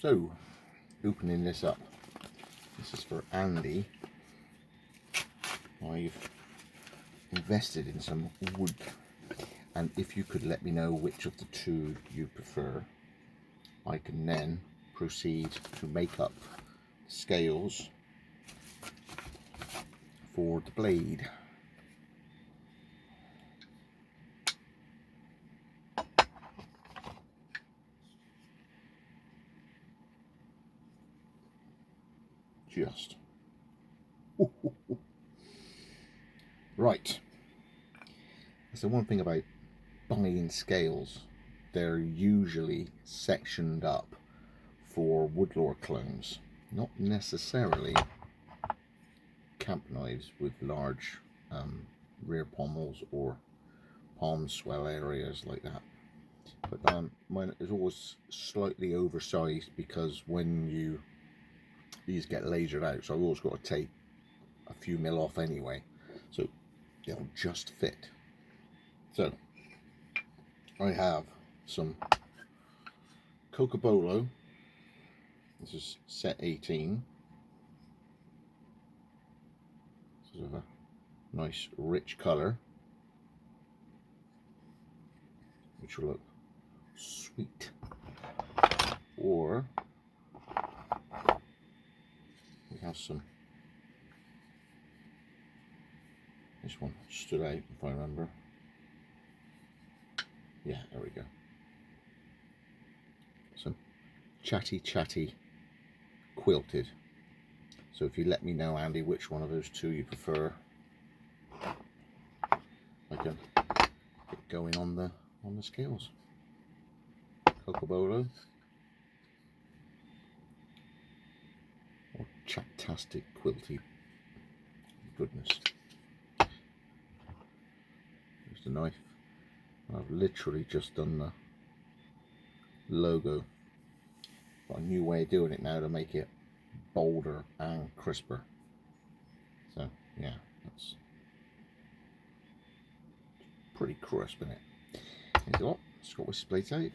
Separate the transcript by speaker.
Speaker 1: So, opening this up. This is for Andy. I've invested in some wood, and if you could let me know which of the two you prefer, I can then proceed to make up scales for the blade. Just right. That's the one thing about buying scales. They're usually sectioned up for woodlore clones, not necessarily camp knives with large rear pommels or palm swell areas like that. But mine is always slightly oversized because when these get lasered out, so I've always got to take a few mil off anyway, so they'll just fit. So I have some Cocobolo. This is set 18. Sort of a nice rich colour, which will look sweet. Or we have some, this one stood out if I remember. Yeah, there we go. Some chatty quilted. So if you let me know, Andy, which one of those two you prefer, I can get going on the scales. Cocobolo or chatastic quilty. Goodness. There's the knife. I've literally just done the logo. Got a new way of doing it now to make it bolder and crisper. So yeah, that's pretty crisp, isn't it? Here's what, Scottish blade tape.